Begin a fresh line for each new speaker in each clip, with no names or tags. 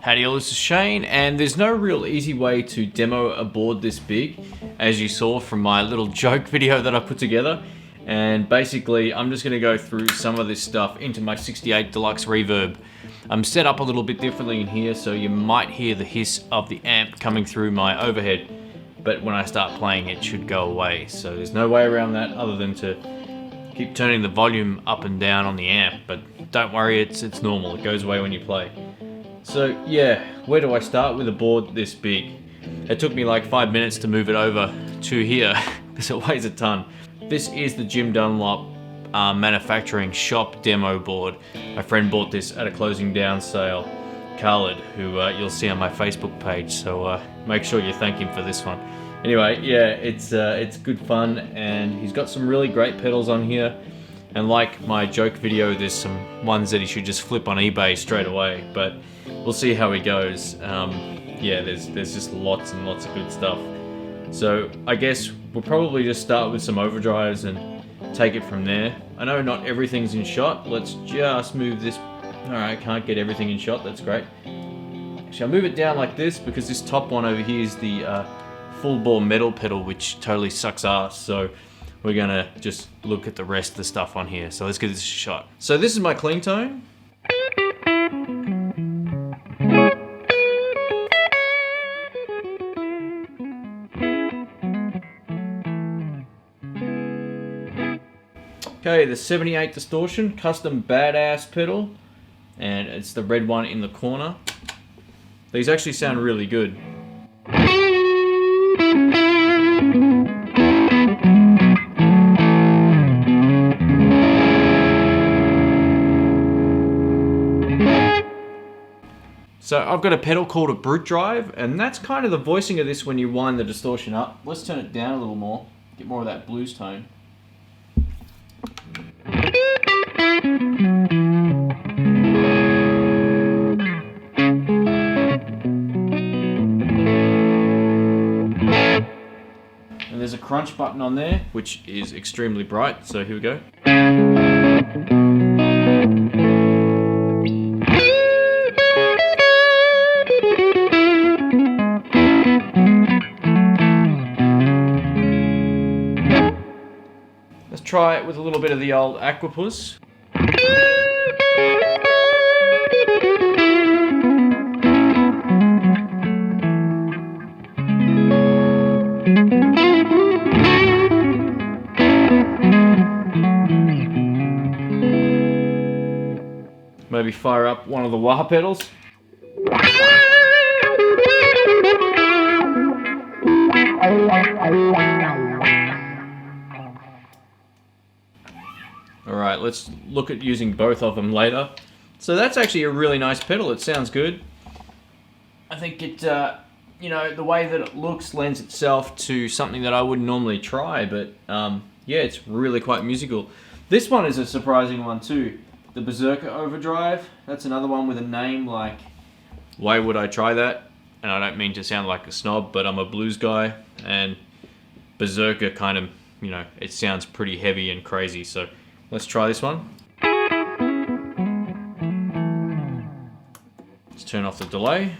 Howdy all, this is Shane, and there's no real easy way to demo a board this big, as you saw from my little joke video that I put together. And basically, I'm just gonna go through some of this stuff into my 68 Deluxe Reverb. I'm set up a little bit differently in here, so you might hear the hiss of the amp coming through my overhead, but when I start playing it should go away. So there's no way around that other than to keep turning the volume up and down on the amp, but don't worry, it's normal, it goes away when you play. So yeah, where do I start with a board this big? It took me like 5 minutes to move it over to here, because it weighs a ton. This is the Jim Dunlop manufacturing shop demo board. My friend bought this at a closing down sale, Khaled, who you'll see on my Facebook page, so make sure you thank him for this one. Anyway, yeah, it's good fun, and he's got some really great pedals on here. And like my joke video, there's some ones that he should just flip on eBay straight away, but we'll see how he goes. Yeah, there's just lots and lots of good stuff. So I guess we'll probably just start with some overdrives and take it from there. I know not everything's in shot. Let's just move this. Alright, can't get everything in shot, that's great. Actually, I'll move it down like this because this top one over here is the full bore metal pedal, which totally sucks ass. So we're gonna just look at the rest of the stuff on here. So let's give this a shot. So this is my clean tone. Okay, the 78 distortion, custom badass pedal, and it's the red one in the corner. These actually sound really good. So I've got a pedal called a brute drive, and that's kind of the voicing of this when you wind the distortion up. Let's turn it down a little more, get more of that blues tone. And there's a crunch button on there, which is extremely bright, so here we go. Let's try it with a little bit of the old Aquapus. Maybe fire up one of the wah pedals. Alright, let's look at using both of them later. So that's actually a really nice pedal, it sounds good. I think it, you know, the way that it looks lends itself to something that I wouldn't normally try, but yeah, it's really quite musical. This one is a surprising one too. The Berserker Overdrive, that's another one with a name like, why would I try that? And I don't mean to sound like a snob, but I'm a blues guy, and Berserker kind of, you know, it sounds pretty heavy and crazy, so let's try this one. Let's turn off the delay.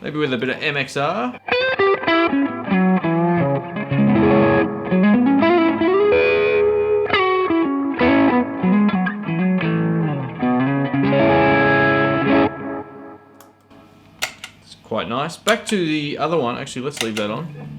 Maybe with a bit of MXR. It's quite nice. Back to the other one. Actually, let's leave that on.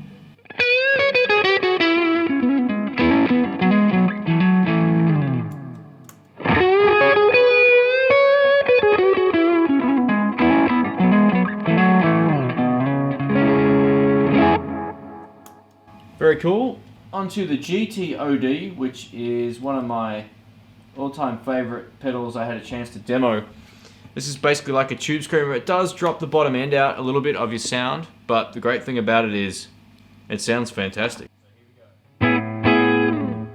Very cool. Onto the GT-OD, which is one of my all-time favorite pedals I had a chance to demo. This is basically like a tube screamer. It does drop the bottom end out a little bit of your sound, but the great thing about it is it sounds fantastic. So here we go.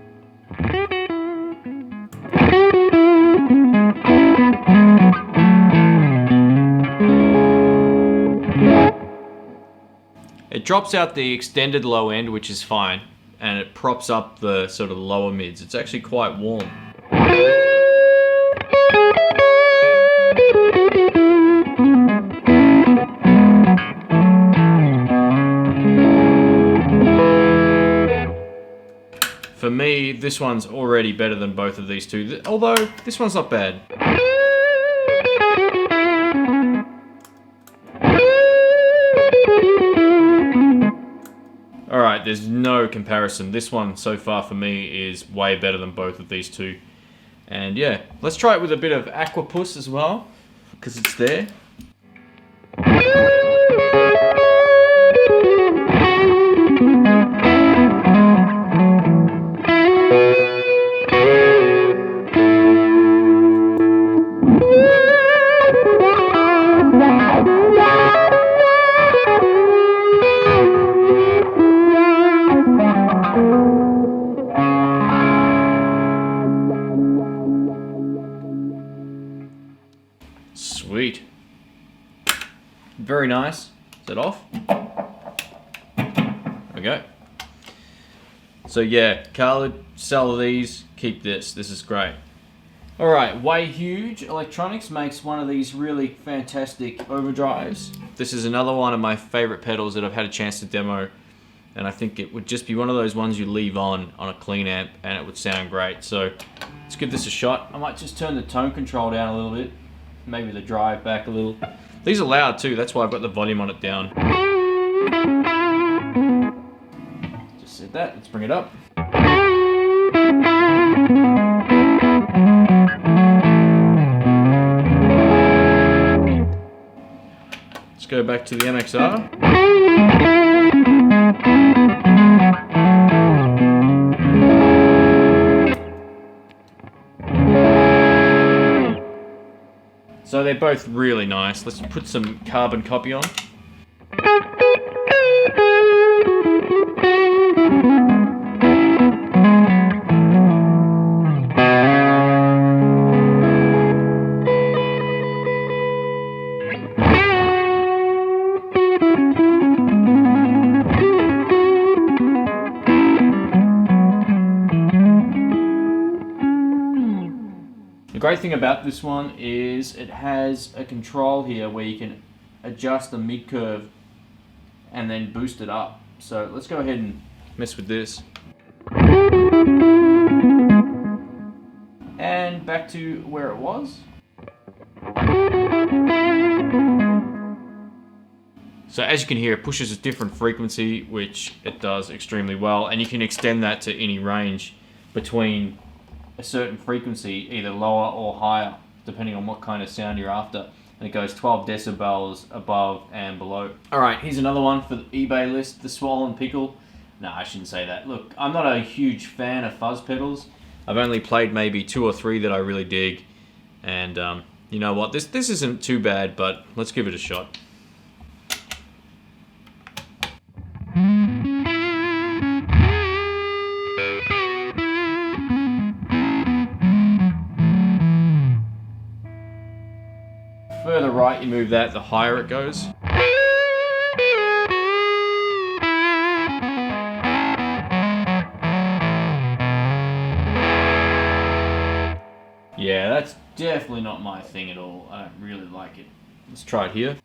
drops out the extended low end, which is fine, and it props up the sort of lower mids. It's actually quite warm. For me, this one's already better than both of these two, although this one's not bad. Alright, there's no comparison. This one so far for me is way better than both of these two. And yeah, let's try it with a bit of Aquapus as well, because it's there. Sweet. Very nice. Is that off? There we go. So yeah, Khaled, sell these, keep this. This is great. Alright, Wayhuge Electronics makes one of these really fantastic overdrives. This is another one of my favorite pedals that I've had a chance to demo, and I think it would just be one of those ones you leave on a clean amp and it would sound great. So let's give this a shot. I might just turn the tone control down a little bit. Maybe the drive back a little. These are loud too, that's why I've got the volume on it down. Just said that, let's bring it up. Let's go back to the MXR. So they're both really nice. Let's put some carbon copy on. The great thing about this one is it has a control here where you can adjust the mid curve and then boost it up. So let's go ahead and mess with this. And back to where it was. So as you can hear, it pushes a different frequency, which it does extremely well, and you can extend that to any range between a certain frequency, either lower or higher, depending on what kind of sound you're after. And it goes 12 decibels above and below. Alright, here's another one for the eBay list, the Swollen Pickle. No, I shouldn't say that. Look, I'm not a huge fan of fuzz pedals. I've only played maybe 2 or 3 that I really dig. And you know what, this isn't too bad, but let's give it a shot. Further right you move that, the higher it goes. Yeah, that's definitely not my thing at all. I don't really like it. Let's try it here.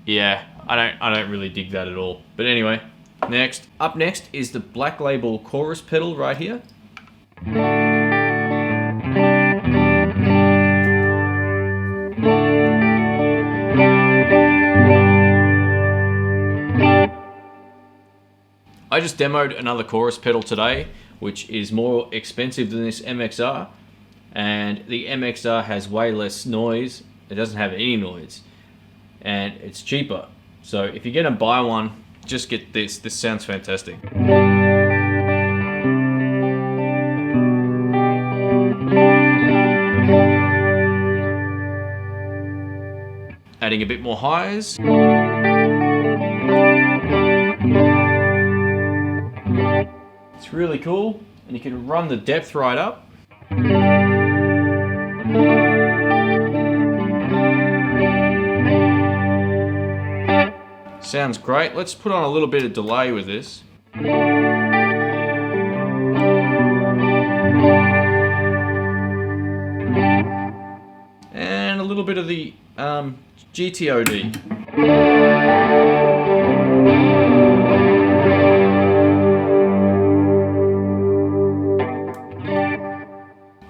Yeah, I don't really dig that at all. But anyway, next. Up next is the Black Label chorus pedal right here. I just demoed another chorus pedal today, which is more expensive than this MXR, and the MXR has way less noise. It doesn't have any noise, and it's cheaper. So if you're gonna buy one, just get this. This sounds fantastic. Adding a bit more highs. It's really cool, and you can run the depth right up. Sounds great. Let's put on a little bit of delay with this. And a little bit of the GTOD.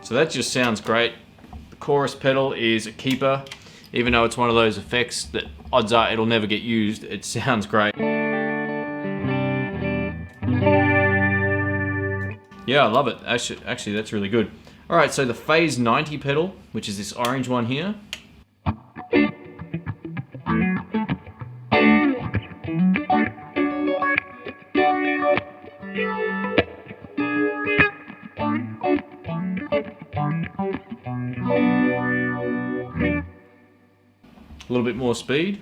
So that just sounds great. The chorus pedal is a keeper. Even though it's one of those effects that odds are it'll never get used, it sounds great. Yeah, I love it. Actually, that's really good. All right, so the Phase 90 pedal, which is this orange one here. A little bit more speed.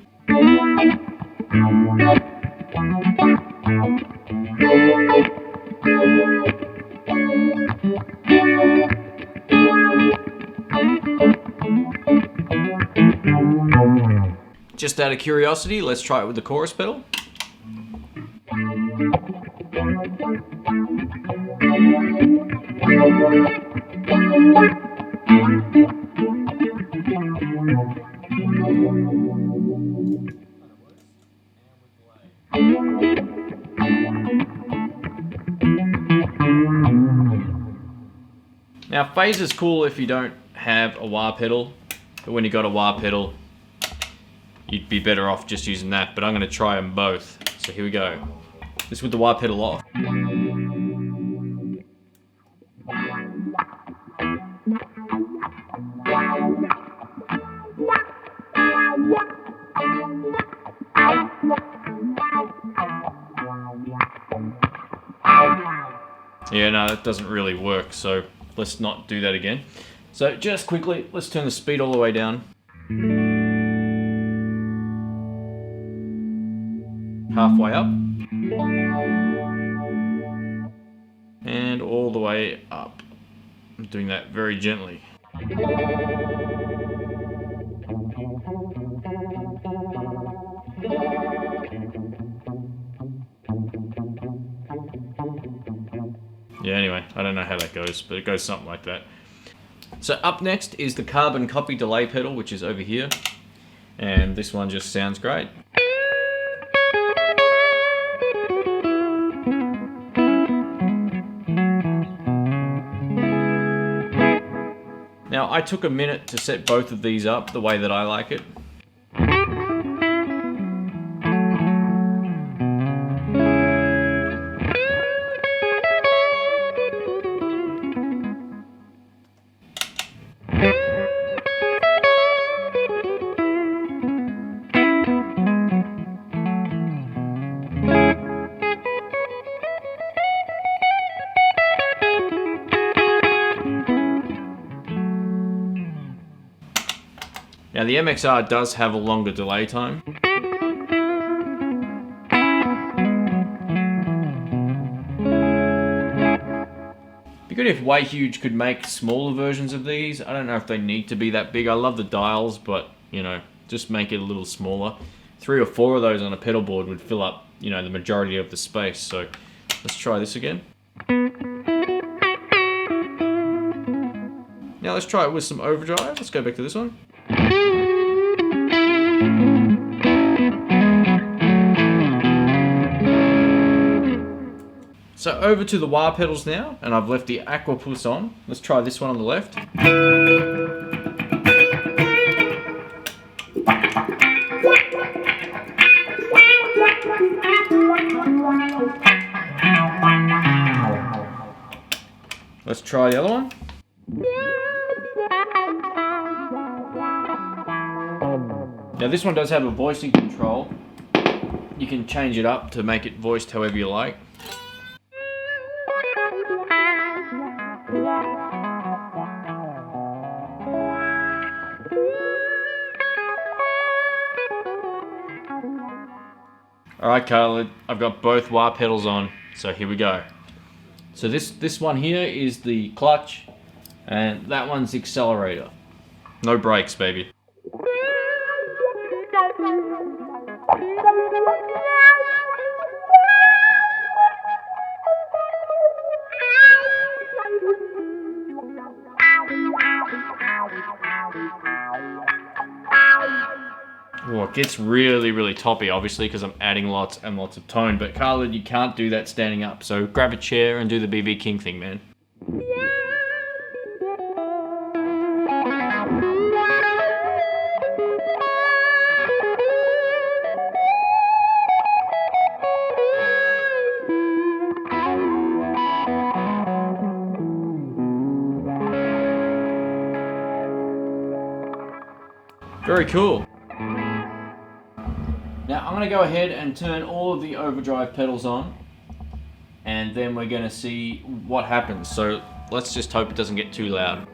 Just out of curiosity, let's try it with the chorus pedal. Now, phase is cool if you don't have a wah pedal, but when you got a wah pedal, you'd be better off just using that, but I'm going to try them both. So here we go. This with the wah pedal off. Yeah, no, that doesn't really work, so let's not do that again. So just quickly, let's turn the speed all the way down. Halfway up. And all the way up. I'm doing that very gently. Yeah, anyway, I don't know how that goes, but it goes something like that. So up next is the carbon copy delay pedal, which is over here. And this one just sounds great. Now, I took a minute to set both of these up the way that I like it. Now the MXR does have a longer delay time. Be good if Wayhuge could make smaller versions of these. I don't know if they need to be that big. I love the dials, but you know, just make it a little smaller. 3 or 4 of those on a pedal board would fill up, you know, the majority of the space. So let's try this again. Now let's try it with some overdrive. Let's go back to this one. So over to the wah pedals now, and I've left the Aquapus on. Let's try this one on the left. Let's try the other one. Now this one does have a voicing control. You can change it up to make it voiced however you like. Alright Khaled, I've got both wah pedals on, so here we go. So this one here is the clutch, and that one's the accelerator. No brakes, baby. Oh, it gets really, really toppy, obviously, because I'm adding lots and lots of tone. But Khaled, you can't do that standing up. So grab a chair and do the BB King thing, man. Very cool. Now I'm going to go ahead and turn all of the overdrive pedals on, and then we're going to see what happens. So let's just hope it doesn't get too loud.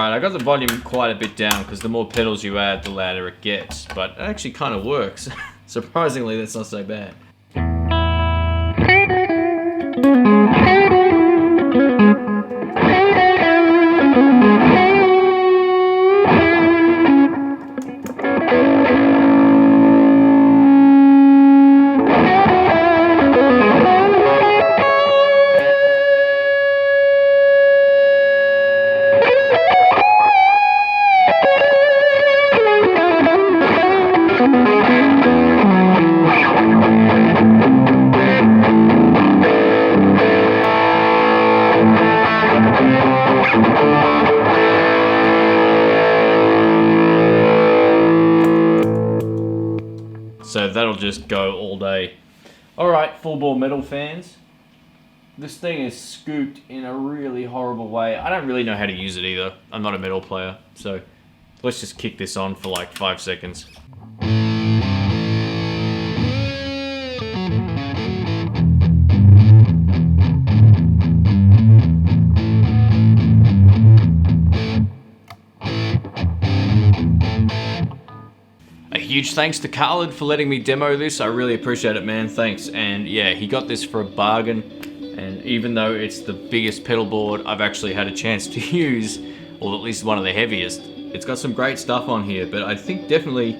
I got the volume quite a bit down because the more pedals you add, the louder it gets, but it actually kind of works. Surprisingly, that's not so bad. So that'll just go all day. Alright, full bore metal fans. This thing is scooped in a really horrible way. I don't really know how to use it either. I'm not a metal player. So let's just kick this on for like 5 seconds. Huge thanks to Khaled for letting me demo this. I really appreciate it, man. Thanks. And yeah, he got this for a bargain. And even though it's the biggest pedal board I've actually had a chance to use, or at least one of the heaviest, it's got some great stuff on here. But I think definitely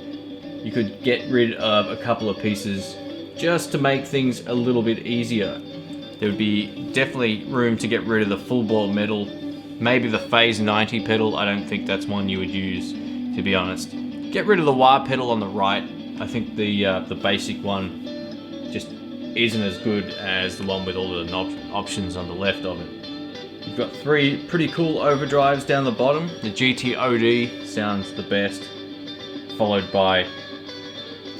you could get rid of a couple of pieces just to make things a little bit easier. There would be definitely room to get rid of the full bore metal. Maybe the Phase 90 pedal. I don't think that's one you would use, to be honest. Get rid of the wah pedal on the right. I think the basic one just isn't as good as the one with all the options on the left of it. You've got 3 pretty cool overdrives down the bottom. The GT-OD sounds the best, followed by,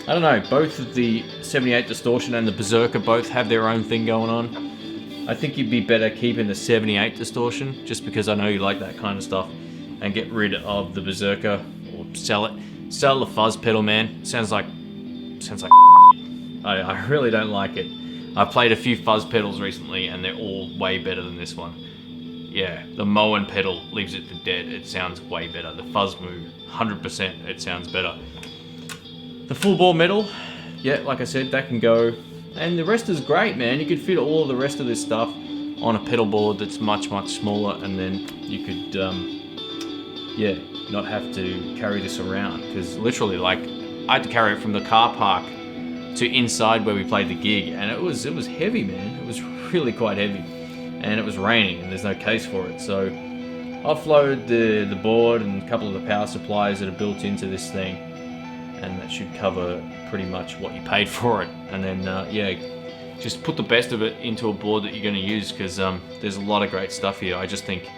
I don't know, both of the 78 distortion and the Berserker both have their own thing going on. I think you'd be better keeping the 78 distortion, just because I know you like that kind of stuff, and get rid of the Berserker, or sell it. Sell the fuzz pedal, man. Sounds like I really don't like it. I've played a few fuzz pedals recently and they're all way better than this one. Yeah, the Moen pedal leaves it for dead. It sounds way better. The fuzz move, 100% it sounds better. The full bore metal, yeah, like I said, that can go. And the rest is great, man. You could fit all of the rest of this stuff on a pedal board that's much, much smaller, and then you could, yeah, not have to carry this around, because literally, like, I had to carry it from the car park to inside where we played the gig, and it was heavy, man. It was really quite heavy, and it was raining, and there's no case for it. So offload the board and a couple of the power supplies that are built into this thing, and that should cover pretty much what you paid for it. And then yeah, just put the best of it into a board that you're going to use, because there's a lot of great stuff here. I just think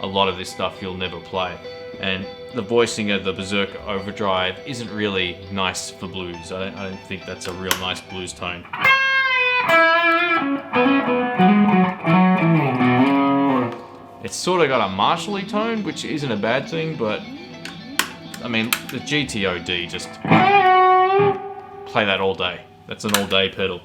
a lot of this stuff you'll never play. And the voicing of the Berserker Overdrive isn't really nice for blues. I don't think that's a real nice blues tone. It's sort of got a Marshall-y tone, which isn't a bad thing, but I mean, the GTOD, just play that all day. That's an all-day pedal.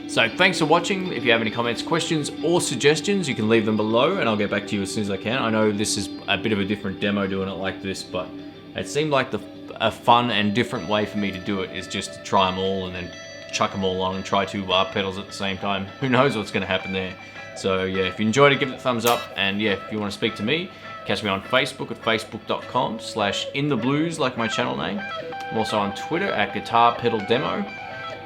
So thanks for watching. If you have any comments, questions, or suggestions, you can leave them below and I'll get back to you as soon as I can. I know this is a bit of a different demo doing it like this, but it seemed like a fun and different way for me to do it is just to try them all and then chuck them all on and try two pedals at the same time. Who knows what's going to happen there. So yeah, if you enjoyed it, give it a thumbs up. And yeah, if you want to speak to me, catch me on Facebook at facebook.com/intheblues, like my channel name. I'm also on Twitter at Guitar Pedal Demo.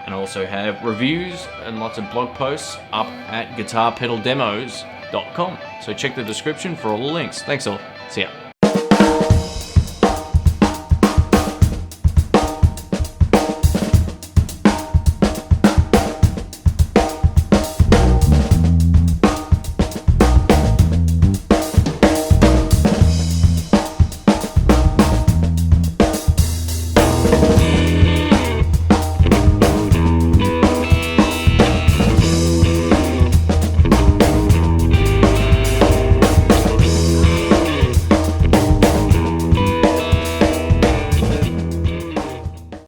And I also have reviews and lots of blog posts up at guitarpedaldemos.com. So check the description for all the links. Thanks all. See ya.